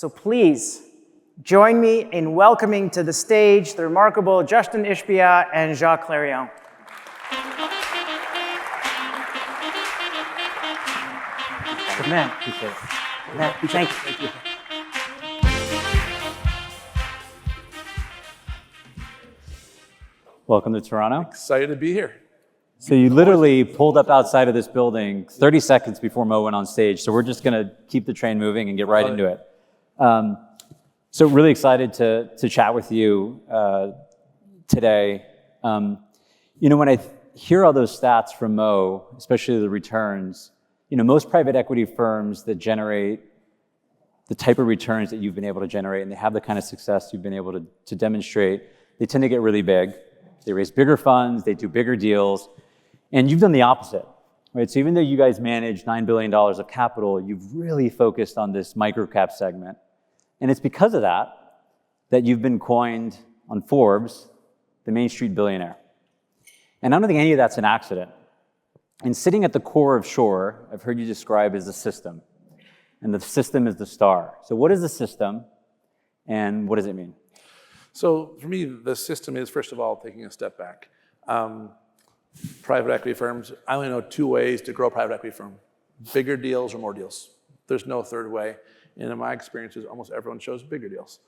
So please join me in welcoming to the stage the remarkable Justin Ishbia and Jaques Clariond. Good man. Thank you. Welcome to Toronto. Excited to be here. So you literally pulled up outside of this building 30 seconds before Mo went on stage. So we're just going to keep the train moving and get right into it. So really excited to chat with you today. When I hear all those stats from Mo, especially the returns, most private equity firms that generate the type of returns that you've been able to generate and they have the kind of success you've been able to demonstrate, they tend to get really big. They raise bigger funds, they do bigger deals, and you've done the opposite, right? So even though you guys manage $9 billion of capital, you've really focused on this microcap segment. And it's because of that you've been coined on Forbes the Main Street billionaire. And I don't think any of that's an accident. And sitting at the core of Shore, I've heard you describe as a system. And the system is the star. So what is the system, and what does it mean? So for me, the system is, first of all, taking a step back. Private equity firms, I only know two ways to grow a private equity firm. Bigger deals or more deals. There's no third way. And in my experiences, almost everyone chose bigger deals.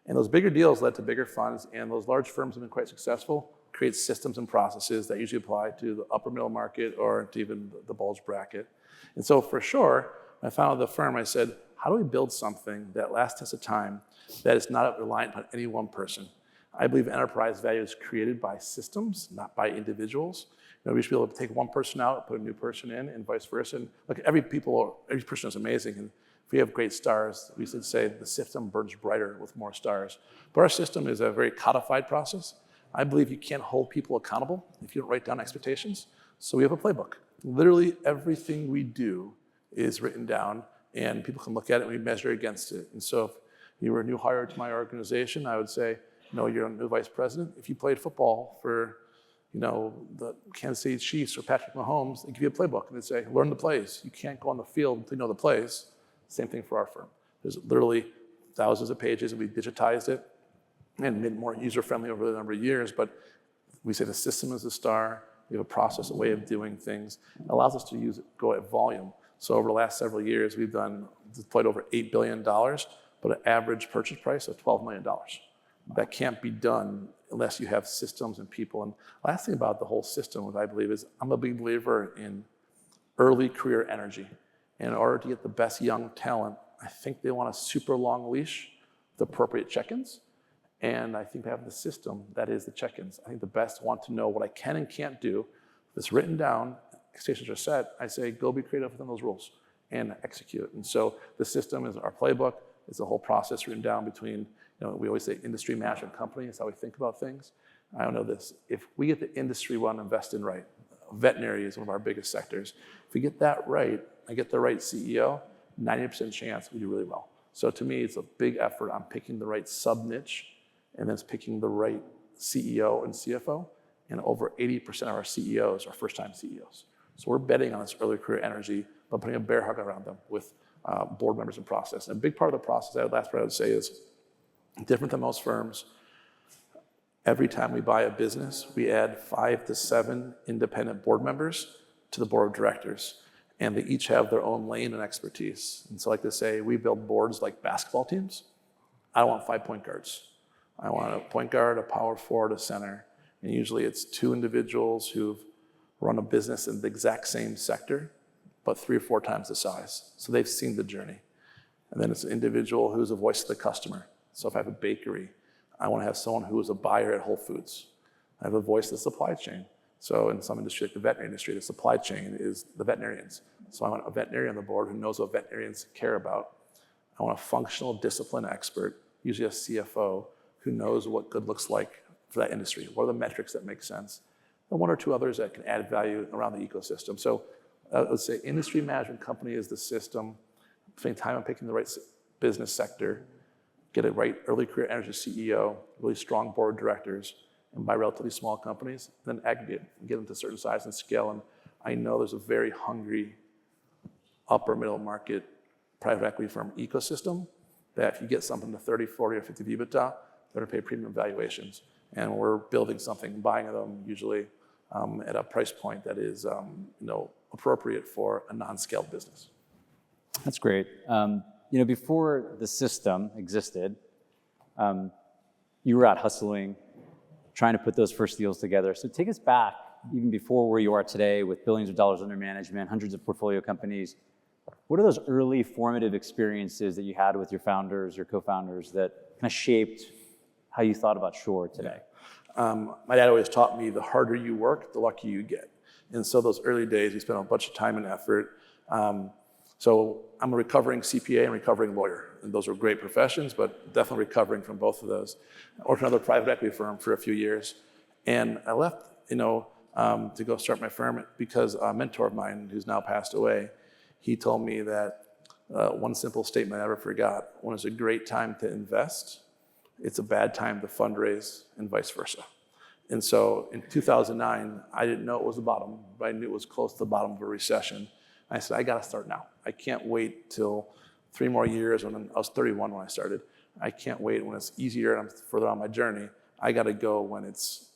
And those bigger deals led to bigger funds, and those large firms have been quite successful, create systems and processes that usually apply to the upper middle market or to even the bulge bracket. And so for sure, when I founded the firm, I said, how do we build something that lasts test of time, that is not reliant on any one person? I believe enterprise value is created by systems, not by individuals. We should be able to take one person out, put a new person in, and vice versa. And look, every person is amazing. And if we have great stars, we should say the system burns brighter with more stars. But our system is a very codified process. I believe you can't hold people accountable if you don't write down expectations. So we have a playbook. Literally everything we do is written down, and people can look at it and we measure against it. And so if you were a new hire to my organization, I would say, you're a new vice president. If you played football for the Kansas City Chiefs or Patrick Mahomes, they give you a playbook and they say, learn the plays. You can't go on the field until you know the plays. Same thing for our firm. There's literally thousands of pages, and we digitized it and made it more user-friendly over the number of years. But we say the system is the star. We have a process, a way of doing things. It allows us to go at volume. So over the last several years, we've deployed over $8 billion, but an average purchase price of $12 million. That can't be done unless you have systems and people. And last thing about the whole system, what I believe is, I'm a big believer in early career energy. In order to get the best young talent, I think they want a super long leash with appropriate check-ins. And I think they have the system that is the check-ins. I think the best want to know what I can and can't do. If it's written down, expectations are set, I say, go be creative within those rules and execute. And so the system is our playbook. It's the whole process written down between, we always say industry management company is how we think about things. I don't know this. If we get the industry we want to invest in right, veterinary is one of our biggest sectors. If we get that right, I get the right CEO, 90% chance we do really well. So to me, it's a big effort on picking the right sub-niche, and then it's picking the right CEO and CFO. And over 80% of our CEOs are first-time CEOs. So we're betting on this early career energy, but putting a bear hug around them with board members and process. And a big part of the process, last part I would say, is different than most firms. Every time we buy a business, we add 5 to 7 independent board members to the board of directors. And they each have their own lane and expertise. And so like to say, we build boards like basketball teams. I don't want 5 point guards. I want a point guard, a power forward, a center. And usually it's 2 individuals who've run a business in the exact same sector, but 3 or 4 times the size. So they've seen the journey. And then it's an individual who's a voice of the customer. So if I have a bakery, I want to have someone who is a buyer at Whole Foods. I have a voice of the supply chain. So in some industry, like the veterinary industry, the supply chain is the veterinarians. So I want a veterinarian on the board who knows what veterinarians care about. I want a functional discipline expert, usually a CFO, who knows what good looks like for that industry. What are the metrics that make sense? And 1 or 2 others that can add value around the ecosystem. So I would say industry management company is the system. Spending time on picking the right business sector, get a right early career energy CEO, really strong board of directors, and buy relatively small companies, then aggregate and get them to a certain size and scale. And I know there's a very hungry upper middle market private equity firm ecosystem, that if you get something to 30, 40, or 50 EBITDA, they're going to pay premium valuations. And we're building something, buying them usually at a price point that is appropriate for a non-scaled business. That's great. Before the system existed, you were out hustling, trying to put those first deals together. So take us back, even before where you are today with billions of dollars under management, hundreds of portfolio companies. What are those early formative experiences that you had with your founders, your co-founders, that kind of shaped how you thought about Shore today? My dad always taught me the harder you work, the luckier you get. And so those early days, we spent a bunch of time and effort. So I'm a recovering CPA and recovering lawyer. And those are great professions, but definitely recovering from both of those. I worked for another private equity firm for a few years. And I left, to go start my firm because a mentor of mine who's now passed away, he told me that one simple statement I never forgot: when it's a great time to invest, it's a bad time to fundraise, and vice versa. And so in 2009, I didn't know it was the bottom, but I knew it was close to the bottom of a recession. I said, I got to start now. I can't wait till 3 more years. When I was 31 when I started. I can't wait when it's easier and I'm further on my journey. I got to go when it's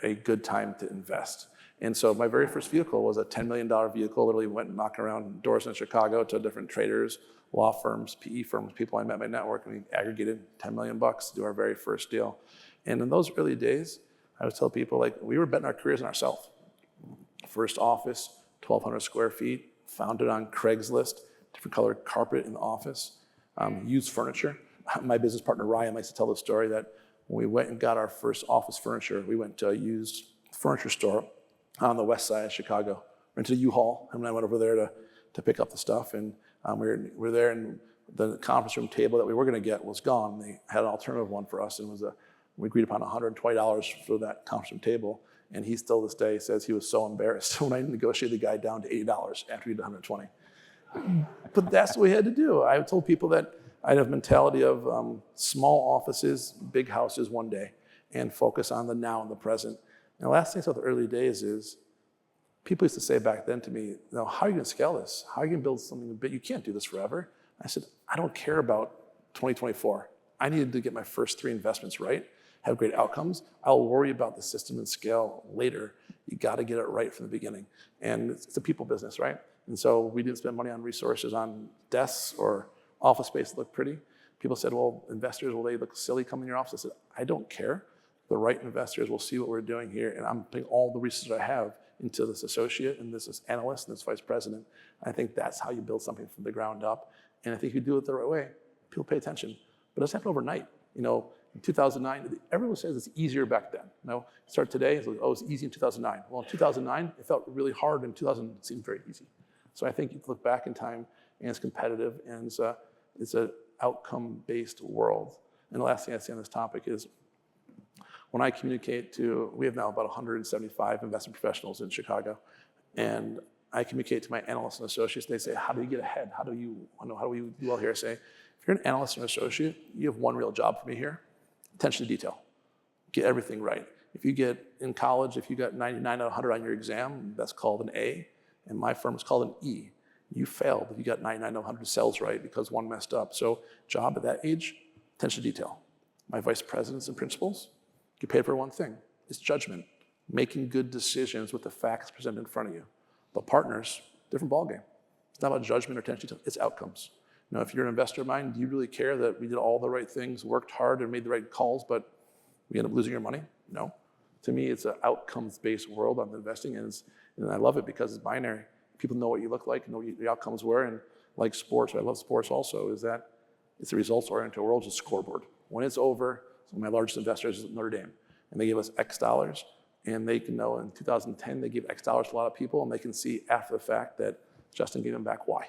a good time to invest. And so my very first vehicle was a $10 million vehicle. Literally went knocking around doors in Chicago to different traders, law firms, PE firms, people I met in my network, and we aggregated $10 million to do our very first deal. And in those early days, I would tell people, we were betting our careers on ourselves. First office, 1,200 square feet, found it on Craigslist, different colored carpet in the office, used furniture. My business partner, Ryan, likes to tell the story that when we went and got our first office furniture, we went to a used furniture store on the west side of Chicago, rented a U-Haul, and I went over there to pick up the stuff. And we were there, and the conference room table that we were going to get was gone. They had an alternative one for us, and we agreed upon $120 for that conference room table. And he still this day says he was so embarrassed when I negotiated the guy down to $80 after he did $120. But that's what we had to do. I told people that I have a mentality of small offices, big houses one day, and focus on the now and the present. And the last thing about the early days is, people used to say back then to me, how are you going to scale this? How are you going to build something big? You can't do this forever. I said, I don't care about 2024. I needed to get my first 3 investments right, have great outcomes. I'll worry about the system and scale later. You got to get it right from the beginning. And it's a people business, right? And so we didn't spend money on resources on desks or office space that looked pretty. People said, well, investors, will they look silly coming in your office? I said, I don't care. The right investors will see what we're doing here, and I'm putting all the resources I have into this associate and this analyst and this vice president. I think that's how you build something from the ground up. And I think if you do it the right way, people pay attention. But it doesn't happen overnight. In 2009, everyone says it's easier back then. Start today, it's easy in 2009. Well, in 2009, it felt really hard, and 2000 it seemed very easy. So I think you look back in time, and it's competitive, and it's an outcome-based world. And the last thing I'd say on this topic is, when I communicate we have now about 175 investment professionals in Chicago, and I communicate to my analysts and associates. They say, how do you get ahead? How do we do well here? I say, if you're an analyst or an associate, you have one real job for me here: attention to detail. Get everything right. If you get in college, if you got 99 out of 100 on your exam, that's called an A, and my firm is called an E. You failed if you got 99 out of 100 cells right because one messed up. So job at that age, attention to detail. My vice presidents and principals get paid for one thing: it's judgment, making good decisions with the facts presented in front of you. But partners, different ballgame. It's not about judgment or attention to detail, it's outcomes. If you're an investor of mine, do you really care that we did all the right things, worked hard, and made the right calls, but we end up losing your money? No. To me, it's an outcomes-based world I'm investing in, and I love it because it's binary. People know what you look like, know what the outcomes were, and like sports, I love sports also, is that it's a results-oriented world, it's a scoreboard. When it's over, so my largest investor is Notre Dame, and they give us X dollars, and they can know in 2010 they gave X dollars to a lot of people, and they can see after the fact that Justin gave them back Y.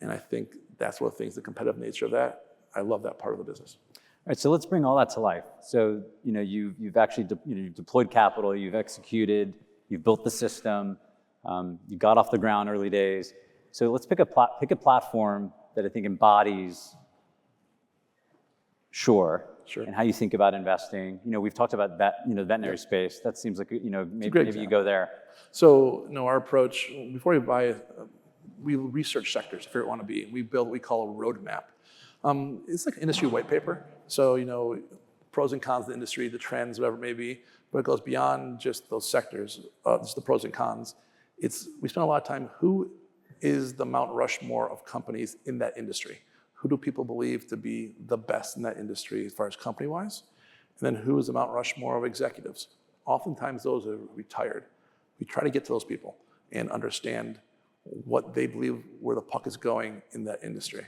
And I think that's one of the things, the competitive nature of that. I love that part of the business. All right, so let's bring all that to life. So you've actually you've deployed capital, you've executed, you've built the system, you got off the ground early days. So let's pick a platform that I think embodies Shore. Sure. And how you think about investing. We've talked about the veterinary space. That seems like maybe you go there. So our approach, before we buy, we research sectors, if you want to be. We build what we call a roadmap. It's like an industry white paper. So, pros and cons of the industry, the trends, whatever it may be, but it goes beyond just those sectors, just the pros and cons. We spend a lot of time, who is the Mount Rushmore of companies in that industry? Who do people believe to be the best in that industry as far as company-wise? And then who is the Mount Rushmore of executives? Oftentimes those are retired. We try to get to those people and understand what they believe where the puck is going in that industry.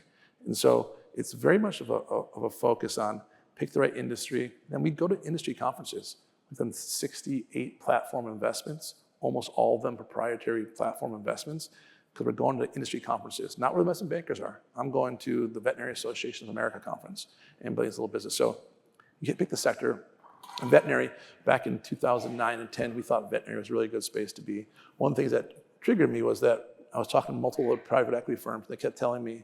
And so it's very much of a focus on pick the right industry. Then we go to industry conferences. We've done 68 platform investments, almost all of them proprietary platform investments, because we're going to industry conferences, not where the investment bankers are. I'm going to the Veterinary Association of America conference and Billions Little Business. So you pick the sector. In veterinary, back in 2009 and 10, we thought veterinary was a really good space to be. One of the things that triggered me was that I was talking to multiple private equity firms. They kept telling me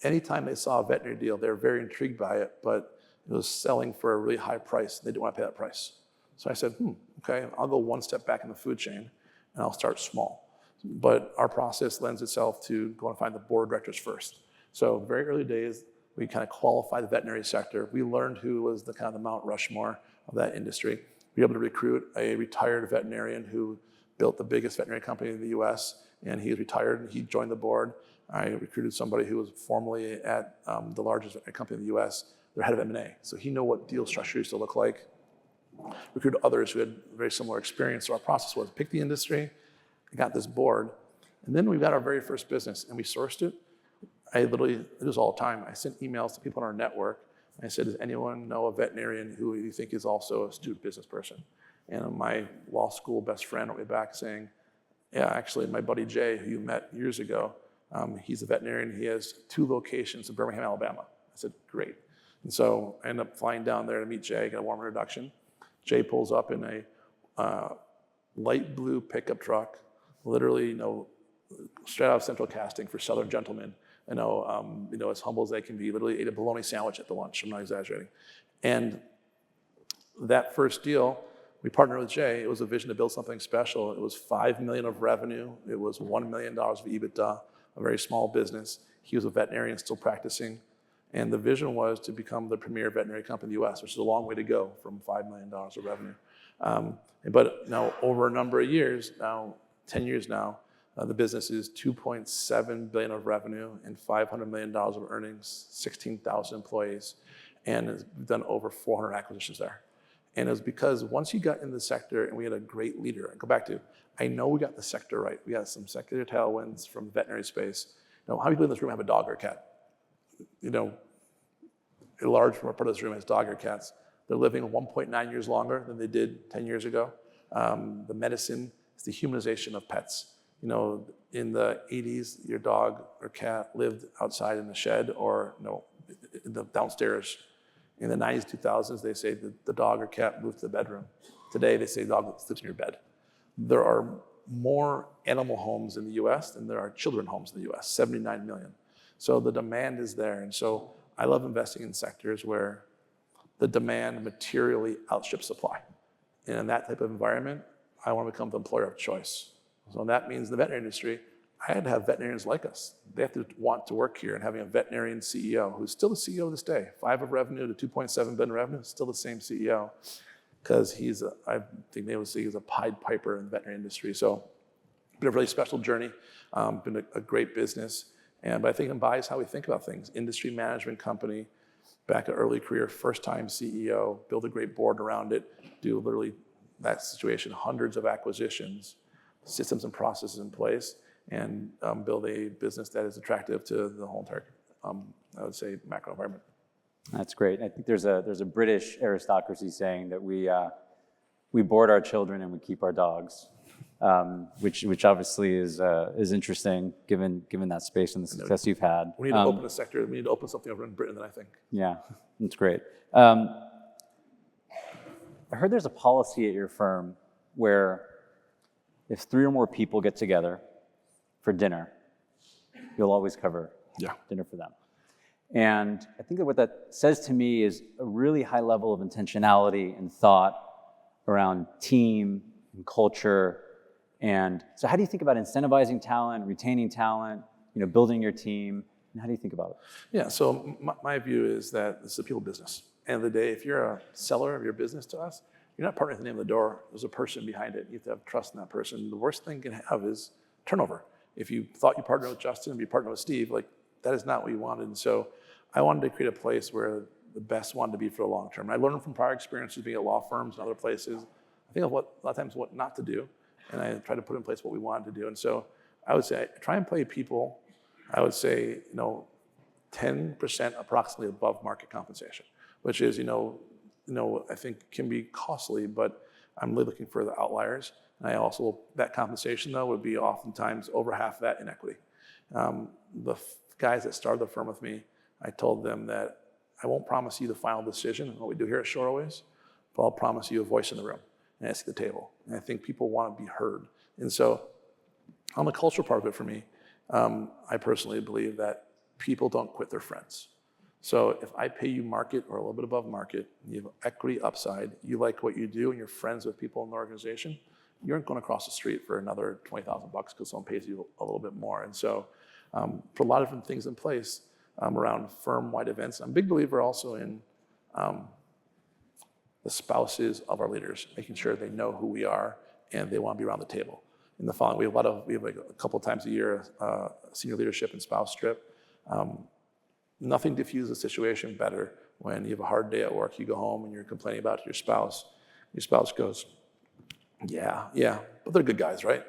anytime they saw a veterinary deal, they were very intrigued by it, but it was selling for a really high price. They didn't want to pay that price. So I said, okay, I'll go one step back in the food chain and I'll start small. But our process lends itself to go and find the board of directors first. So very early days, we kind of qualified the veterinary sector. We learned who was the kind of the Mount Rushmore of that industry. We were able to recruit a retired veterinarian who built the biggest veterinary company in the US, and he was retired and he joined the board. I recruited somebody who was formerly at the largest veterinary company in the US, their head of M&A. So he knew what deal structure used to look like. Recruited others who had very similar experience. So our process was pick the industry, I got this board, and then we got our very first business and we sourced it. It was all the time. I sent emails to people in our network. I said, does anyone know a veterinarian who you think is also a astute business person? And my law school best friend wrote me back saying, yeah, actually my buddy Jay, who you met years ago, he's a veterinarian. He has 2 locations in Birmingham, Alabama. I said, great. And so I ended up flying down there to meet Jay, get a warm introduction. Jay pulls up in a light blue pickup truck, literally, straight out of central casting for Southern gentlemen. As humble as they can be, literally ate a bologna sandwich at the lunch. I'm not exaggerating. And that first deal, we partnered with Jay. It was a vision to build something special. It was $5 million of revenue. It was $1 million of EBITDA, a very small business. He was a veterinarian still practicing. And the vision was to become the premier veterinary company in the US, which is a long way to go from $5 million of revenue. But now over a number of years, 10 years now, the business is $2.7 billion of revenue and $500 million of earnings, 16,000 employees, and we've done over 400 acquisitions there. And it was because once you got in the sector and we had a great leader, I know we got the sector right. We got some secular tailwinds from the veterinary space. How many people in this room have a dog or a cat? A large part of this room has dog or cats. They're living 1.9 years longer than they did 10 years ago. The medicine is the humanization of pets. In the 80s, your dog or cat lived outside in the shed or in the downstairs. In the 90s, 2000s, they say that the dog or cat moved to the bedroom. Today, they say the dog sleeps in your bed. There are more animal homes in the US than there are children homes in the US, 79 million. So the demand is there. And so I love investing in sectors where the demand materially outstrips supply. And in that type of environment, I want to become the employer of choice. So that means the veterinary industry, I had to have veterinarians like us. They have to want to work here, and having a veterinarian CEO who's still the CEO to this day, 5 of revenue to 2.7 billion revenue, still the same CEO, because I think they would say he's a Pied Piper in the veterinary industry. So been a really special journey, been a great business. But I think it embodies how we think about things. Industry management company, back in early career, first time CEO, build a great board around it, do literally that situation, hundreds of acquisitions, systems and processes in place, and build a business that is attractive to the whole entire, I would say, macro environment. That's great. I think there's a British aristocracy saying that we board our children and we keep our dogs, which obviously is interesting given that space and the success you've had. We need to open a sector. We need to open something over in Britain, then I think. Yeah, that's great. I heard there's a policy at your firm where if 3 or more people get together for dinner, you'll always cover dinner for them. And I think that what that says to me is a really high level of intentionality and thought around team and culture. And so how do you think about incentivizing talent, retaining talent, building your team? And how do you think about it? Yeah, so my view is that this is a people business. End of the day, if you're a seller of your business to us, you're not partnering at the name of the door. There's a person behind it. You have to have trust in that person. The worst thing you can have is turnover. If you thought you partnered with Justin, if you partnered with Steve, like that is not what you wanted. And so I wanted to create a place where the best wanted to be for the long term. And I learned from prior experiences being at law firms and other places. I think of a lot of times what not to do, and I try to put in place what we wanted to do. And so I would say try and play people. I would say 10% approximately above market compensation, which is I think can be costly, but I'm really looking for the outliers. And I also, that compensation though would be oftentimes over half that in equity. The guys that started the firm with me, I told them that I won't promise you the final decision, what we do here at Shore always, but I'll promise you a voice in the room and a seat at the table. And I think people want to be heard. And so on the cultural part of it for me, I personally believe that people don't quit their friends. So if I pay you market or a little bit above market, you have equity upside, you like what you do and you're friends with people in the organization, you aren't going across the street for another $20,000 because someone pays you a little bit more. And so put a lot of different things in place around firm-wide events. I'm a big believer also in the spouses of our leaders, making sure they know who we are and they want to be around the table. In the following, we have like a couple times a year, senior leadership and spouse trip. Nothing diffuses a situation better when you have a hard day at work, you go home and you're complaining about your spouse. Your spouse goes, yeah, but they're good guys, right?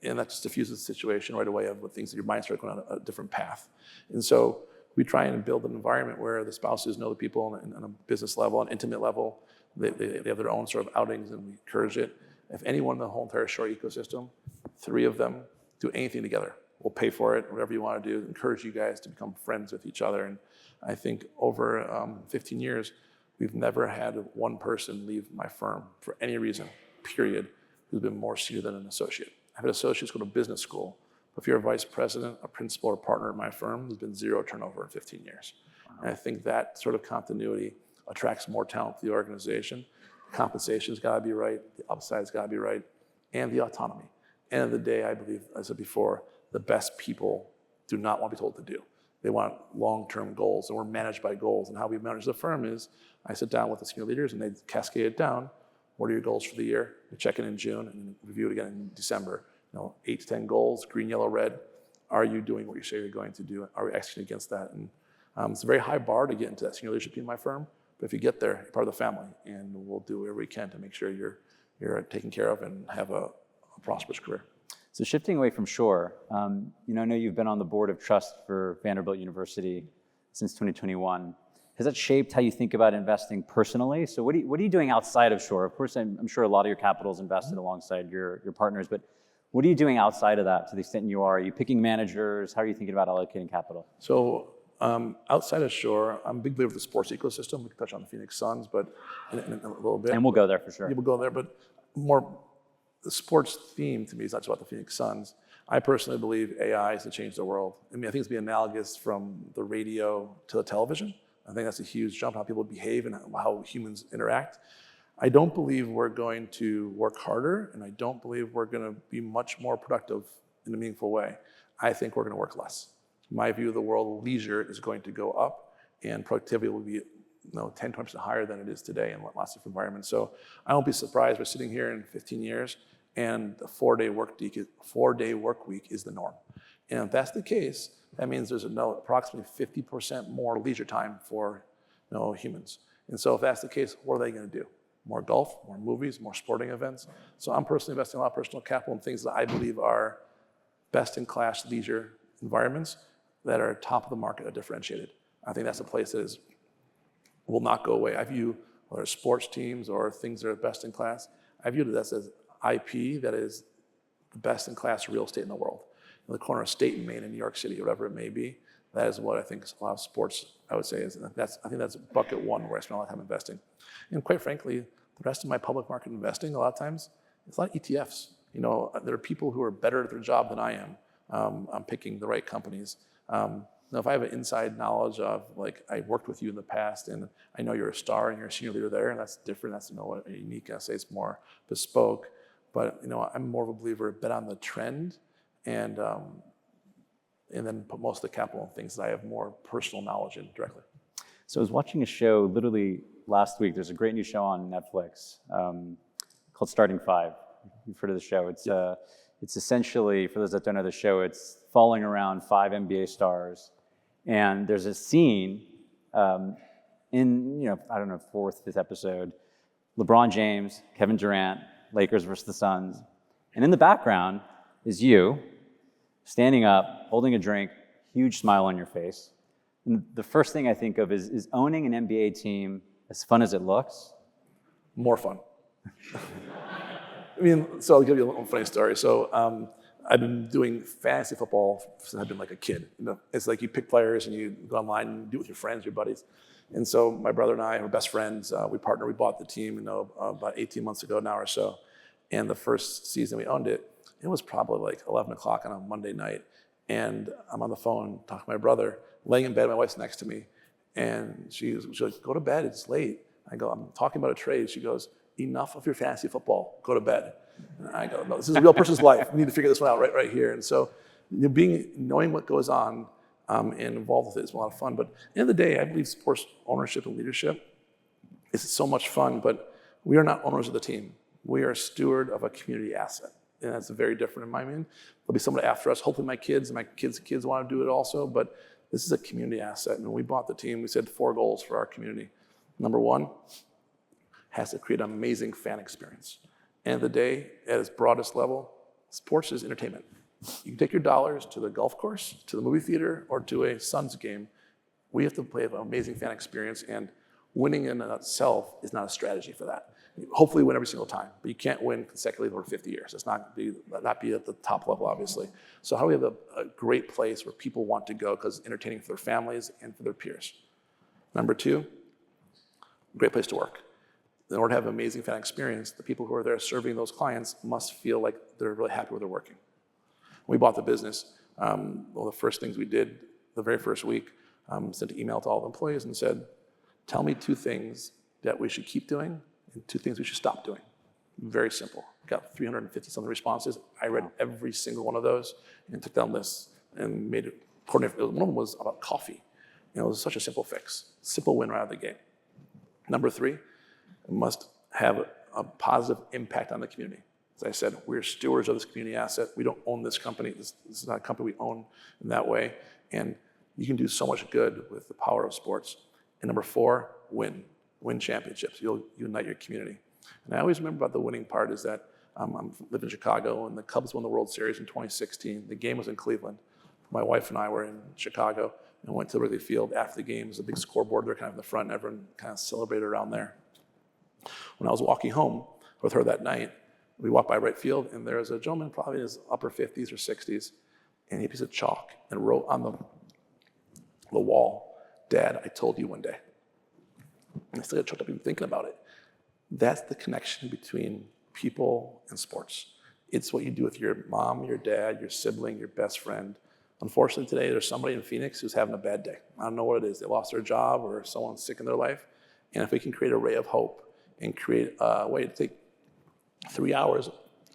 And that just diffuses the situation right away of things that your mind starts going on a different path. And so we try and build an environment where the spouses know the people on a business level, on an intimate level. They have their own sort of outings and we encourage it. If anyone in the whole entire Shore ecosystem, 3 of them do anything together, we'll pay for it, whatever you want to do, encourage you guys to become friends with each other. And I think over 15 years, we've never had one person leave my firm for any reason, period, who's been more senior than an associate. I've had associates go to business school, but if you're a vice president, a principal, or partner at my firm, there's been 0 turnover in 15 years. Wow. And I think that sort of continuity attracts more talent to the organization. Compensation's got to be right, the upside's got to be right, and the autonomy. End of the day, I believe, as I said before, the best people do not want to be told to do. They want long-term goals, and we're managed by goals. And how we manage the firm is I sit down with the senior leaders and they cascade it down. What are your goals for the year? We check in June and review it again in December. 8 to 10 goals, green, yellow, red. Are you doing what you say you're going to do? Are we executing against that? And it's a very high bar to get into that senior leadership team in my firm. But if you get there, you're part of the family, and we'll do whatever we can to make sure you're taken care of and have a prosperous career. So shifting away from Shore, I know you've been on the board of trust for Vanderbilt University since 2021. Has that shaped how you think about investing personally? So what are you doing outside of Shore? Of course, I'm sure a lot of your capital is invested alongside your partners, but what are you doing outside of that to the extent you are? Are you picking managers? How are you thinking about allocating capital? So outside of Shore, I'm a big believer of the sports ecosystem. We can touch on the Phoenix Suns, but in a little bit. And we'll go there for sure. We'll go there, but more the sports theme to me is not just about the Phoenix Suns. I personally believe AI is to change the world. I mean, I think it's be analogous from the radio to the television. I think that's a huge jump, how people behave and how humans interact. I don't believe we're going to work harder, and I don't believe we're going to be much more productive in a meaningful way. I think we're going to work less. My view of the world, leisure is going to go up, and productivity will be 10, 20% higher than it is today in lots of environments. So I won't be surprised we're sitting here in 15 years, and the 4-day work week is the norm. And if that's the case, that means there's approximately 50% more leisure time for humans. And so if that's the case, what are they going to do? More golf, more movies, more sporting events. So I'm personally investing a lot of personal capital in things that I believe are best-in-class leisure environments that are top of the market, are differentiated. I think that's a place that will not go away. I view whether it's sports teams or things that are best in class, I view that as IP that is the best in class real estate in the world. In the corner of State and Main in New York City, whatever it may be, that is what I think a lot of sports, I would say, is. I think that's bucket one where I spend a lot of time investing. And quite frankly, the rest of my public market investing, a lot of times, it's a lot of ETFs. There are people who are better at their job than I am. I'm picking the right companies. Now, if I have an inside knowledge of, I worked with you in the past, and I know you're a star and you're a senior leader there, and that's different. That's unique. I say it's more bespoke. But I'm more of a believer, bet on the trend, and and then put most of the capital in things that I have more personal knowledge in directly. So I was watching a show literally last week. There's a great new show on Netflix called Starting Five. You've heard of the show. It's essentially, for those that don't know the show, it's following around 5 NBA stars. And there's a scene in, I don't know, 4th, 5th episode, LeBron James, Kevin Durant, Lakers versus the Suns. And in the background is you standing up, holding a drink, huge smile on your face. And the first thing I think of is owning an NBA team as fun as it looks? More fun. I mean, so I'll give you a little funny story. So I've been doing fantasy football since I've been like a kid. It's like you pick players and you go online and do it with your friends, your buddies. And so my brother and I, we're best friends. We partnered, we bought the team, about 18 months ago now or so. And the first season we owned it, it was probably like 11 o'clock on a Monday night. And I'm on the phone talking to my brother, laying in bed, my wife's next to me. And she's like, go to bed, it's late. I go, I'm talking about a trade. She goes, enough of your fantasy football, go to bed. And I go, no, this is a real person's life. We need to figure this one out right here. And so knowing what goes on and involved with it is a lot of fun. But at the end of the day, I believe sports ownership and leadership is so much fun, but we are not owners of the team. We are a steward of a community asset. And that's very different in my mind. There'll be someone after us. Hopefully my kids and my kids' kids want to do it also, but this is a community asset. And when we bought the team, we said 4 goals for our community. Number 1, has to create an amazing fan experience. End of the day, at its broadest level, sports is entertainment. You can take your dollars to the golf course, to the movie theater, or to a Suns game. We have to play an amazing fan experience, and winning in itself is not a strategy for that. Hopefully win every single time, but you can't win consecutively over 50 years. It's not be at the top level, obviously. So how do we have a great place where people want to go because it's entertaining for their families and for their peers? Number 2, great place to work. In order to have an amazing fan experience, the people who are there serving those clients must feel like they're really happy where they're working. When we bought the business, one of the first things we did the very first week, sent an email to all the employees and said, tell me 2 things that we should keep doing and 2 things we should stop doing. Very simple. Got 350 something responses. I read every single one of those and took down lists and made it coordinate. One of them was about coffee. It was such a simple fix. Simple win right out of the gate. Number 3, it must have a positive impact on the community. As I said, we're stewards of this community asset. We don't own this company. This is not a company we own in that way. And you can do so much good with the power of sports. And number 4, win championships. You'll unite your community. And I always remember about the winning part is that I live in Chicago, and the Cubs won the World Series in 2016. The game was in Cleveland. My wife and I were in Chicago and went to Wrigley Field after the game. There's a big scoreboard there kind of in the front, and everyone kind of celebrated around there. When I was walking home with her that night, we walked by right field, and there was a gentleman probably in his upper 50s or 60s, and he had a piece of chalk and wrote on the wall, "Dad, I told you one day." And I still got choked up even thinking about it. That's the connection between people and sports. It's what you do with your mom, your dad, your sibling, your best friend. Unfortunately, today there's somebody in Phoenix who's having a bad day. I don't know what it is. They lost their job or someone's sick in their life. And if we can create a ray of hope and create a way to take 3 hours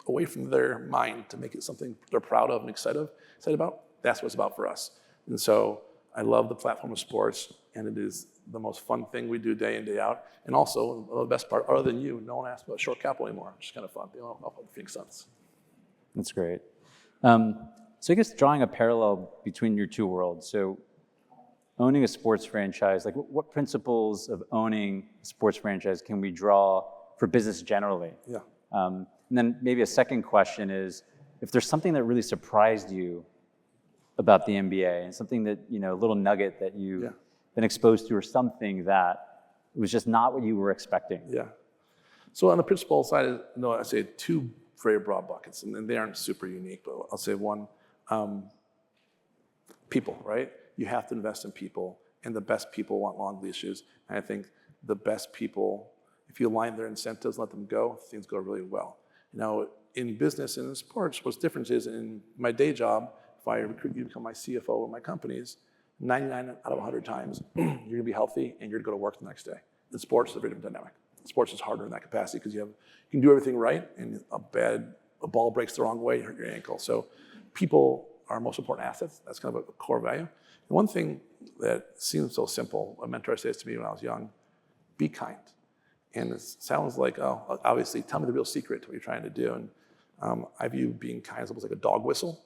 away from their mind to make it something they're proud of and excited about, that's what it's about for us. And so I love the platform of sports, and it is the most fun thing we do day in, day out. And also, the best part, other than you, no one asks about short capital anymore, which is kind of fun. I'll help the Phoenix Suns. That's great. So I guess drawing a parallel between your 2 worlds. So owning a sports franchise, like what principles of owning a sports franchise can we draw for business generally? Yeah. And then maybe a second question is, if there's something that really surprised you about the NBA and something that, a little nugget that you've been exposed to or something that it was just not what you were expecting. Yeah. So on the principle side, I say 2 very broad buckets, and they aren't super unique, but I'll say one, people, right? You have to invest in people, and the best people want long leashes. And I think the best people, if you align their incentives, let them go, things go really well. Now, in business and in sports, what's different is in my day job, if I recruit you to become my CFO of my companies, 99 out of 100 times, you're gonna be healthy and you're gonna go to work the next day. In sports, it's a very different dynamic. Sports is harder in that capacity because you can do everything right, and a ball breaks the wrong way, you hurt your ankle. So people our most important assets. That's kind of a core value. And one thing that seems so simple, a mentor says to me when I was young, be kind. And it sounds like, oh, obviously, tell me the real secret to what you're trying to do. And I view being kind as almost like a dog whistle.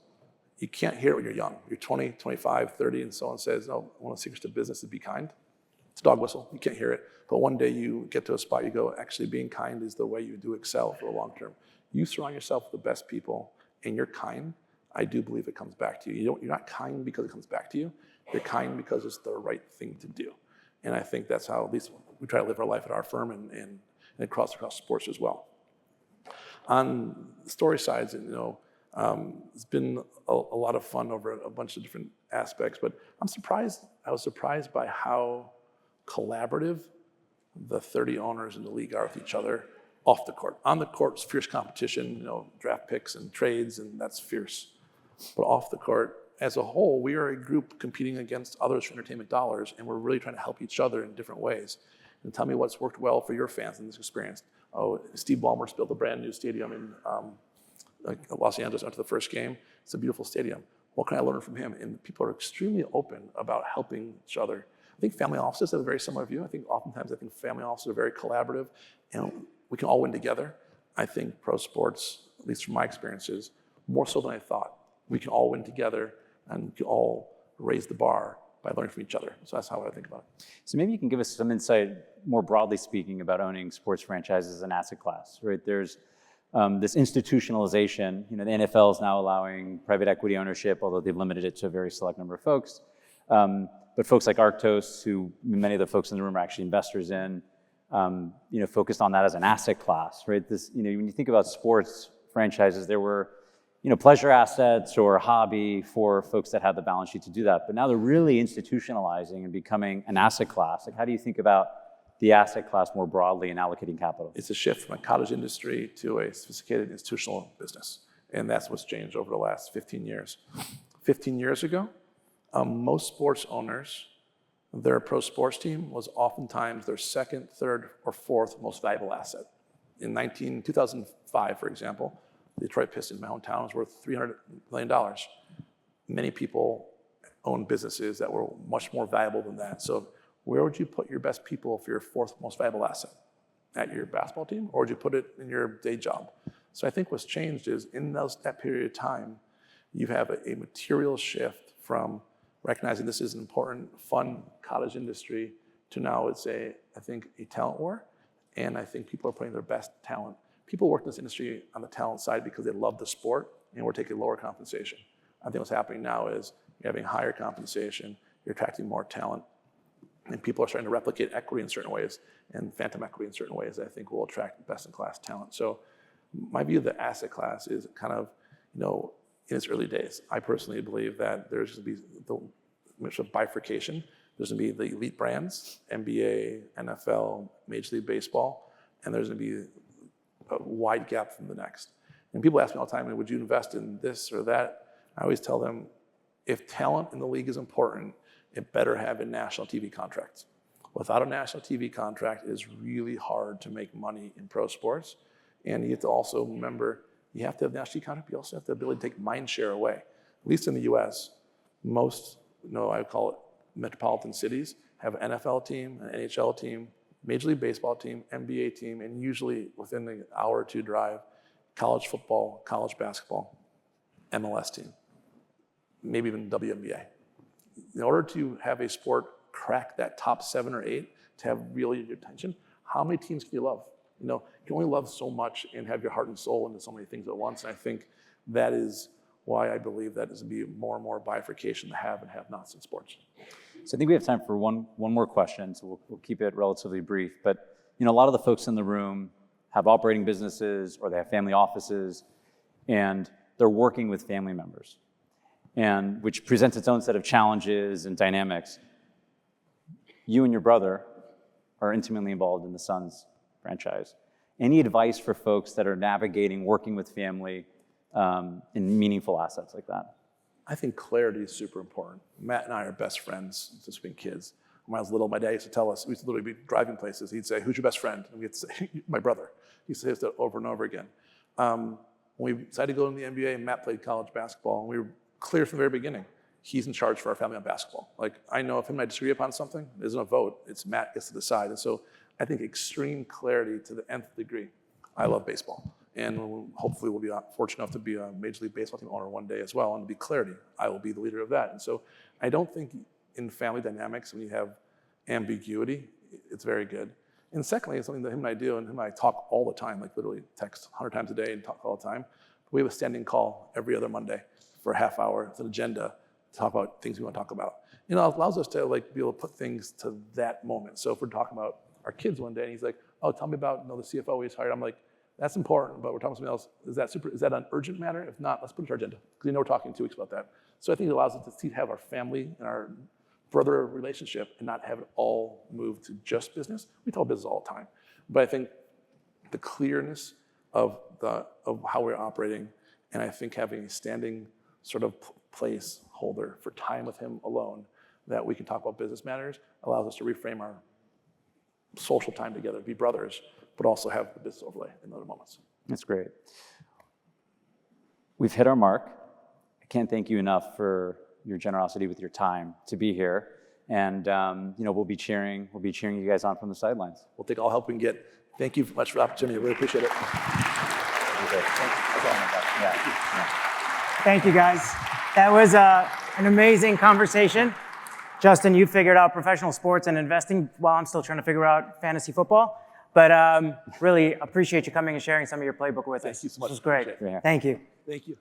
You can't hear it when you're young. You're 20, 25, 30, and someone says, no, one of the secrets to business is be kind. It's a dog whistle. You can't hear it. But one day you get to a spot, you go, actually being kind is the way you do excel for the long term. You surround yourself with the best people, and you're kind. I do believe it comes back to you. You're not kind because it comes back to you. You're kind because it's the right thing to do. And I think that's how at least we try to live our life at our firm and across sports as well. On the story sides, it's been a lot of fun over a bunch of different aspects, but I was surprised by how collaborative the 30 owners in the league are with each other off the court. On the court, it's fierce competition, draft picks and trades, and that's fierce. But off the court, as a whole, we are a group competing against others for entertainment dollars, and we're really trying to help each other in different ways. And tell me what's worked well for your fans in this experience. Oh, Steve Ballmer's built a brand new stadium in Los Angeles after the first game. It's a beautiful stadium. What can I learn from him? And people are extremely open about helping each other. I think family offices have a very similar view. I think family offices are very collaborative, and we can all win together. I think pro sports, at least from my experiences, more so than I thought. We can all win together, and we can all raise the bar by learning from each other. So that's how I think about it. So maybe you can give us some insight, more broadly speaking, about owning sports franchises as an asset class, right? There's this institutionalization. The NFL is now allowing private equity ownership, although they've limited it to a very select number of folks. But folks like Arctos, who many of the folks in the room are actually investors in, focused on that as an asset class, right? When you think about sports franchises, there were pleasure assets or hobby for folks that had the balance sheet to do that. But now they're really institutionalizing and becoming an asset class. Like, how do you think about the asset class more broadly and allocating capital? It's a shift from a cottage industry to a sophisticated institutional business. And that's what's changed over the last 15 years. 15 years ago, most sports owners, their pro sports team was oftentimes their second, third, or fourth most valuable asset. In 2005, for example, the Detroit Pistons, my hometown, was worth $300 million. Many people owned businesses that were much more valuable than that. So where would you put your best people for your fourth most valuable asset? At your basketball team, or would you put it in your day job? So I think what's changed is in that period of time, you have a material shift from recognizing this is an important, fun cottage industry to now it's I think a talent war. And I think people are putting their best talent. People work in this industry on the talent side because they love the sport, and we're taking lower compensation. I think what's happening now is you're having higher compensation, you're attracting more talent, and people are starting to replicate equity in certain ways, and phantom equity in certain ways that I think will attract best-in-class talent. So my view of the asset class is kind of, in its early days. I personally believe that there's going to be a bifurcation. There's going to be the elite brands, NBA, NFL, Major League Baseball, and there's going to be a wide gap from the next. And people ask me all the time, would you invest in this or that? I always tell them, if talent in the league is important, it better have a national TV contract. Without a national TV contract, it is really hard to make money in pro sports. And you have to also remember, you have to have a national TV contract, but you also have the ability to take mind share away. At least in the US, most, I call it metropolitan cities, have an NFL team, an NHL team, Major League Baseball team, NBA team, and usually within an hour or two drive, college football, college basketball, MLS team, maybe even WNBA. In order to have a sport crack that top 7 or 8, to have really your attention, how many teams can you love? You can only love so much and have your heart and soul into so many things at once. And I think that is why I believe that is going to be more and more bifurcation to have and have nots in sports. So I think we have time for one more question, so we'll keep it relatively brief. But a lot of the folks in the room have operating businesses or they have family offices, and they're working with family members, and which presents its own set of challenges and dynamics. You and your brother are intimately involved in the Suns franchise. Any advice for folks that are navigating working with family in meaningful assets like that? I think clarity is super important. Matt and I are best friends since we've been kids. When I was little, my dad used to tell us, we used to literally be driving places. He'd say, who's your best friend? And we'd say, my brother. He says that over and over again. When we decided to go in the NBA, Matt played college basketball, and we were clear from the very beginning. He's in charge for our family on basketball. Like, I know if him and I disagree upon something, there isn't a vote. It's Matt gets to decide. And so I think extreme clarity to the nth degree. I love baseball. And hopefully we'll be fortunate enough to be a Major League Baseball team owner one day as well. And to be clarity, I will be the leader of that. And so I don't think in family dynamics, when you have ambiguity, it's very good. And secondly, it's something that him and I do, and him and I talk all the time, like literally text 100 times a day and talk all the time. We have a standing call every other Monday for a half hour. It's an agenda to talk about things we want to talk about. You know, it allows us to like be able to put things to that moment. So if we're talking about our kids one day, and he's like, "Oh, tell me about the CFO we just hired." I'm like, "That's important, but we're talking about something else. Is that an urgent matter? If not, let's put it to our agenda because we're talking in 2 weeks about that." So I think it allows us to have our family and our brother relationship and not have it all move to just business. We tell business all the time, but I think the clearness of how we're operating, and I think having a standing sort of placeholder for time with him alone that we can talk about business matters allows us to reframe our social time together, be brothers, but also have the business overlay in other moments. That's great. We've hit our mark. I can't thank you enough for your generosity with your time to be here. And we'll be cheering you guys on from the sidelines. We'll take all help we can get. Thank you much for the opportunity. I really appreciate it. Thank you, guys. That was an amazing conversation. Justin, you figured out professional sports and investing while I'm still trying to figure out fantasy football. But really appreciate you coming and sharing some of your playbook with us. Thank you so much. This was great. Thank you. Thank you.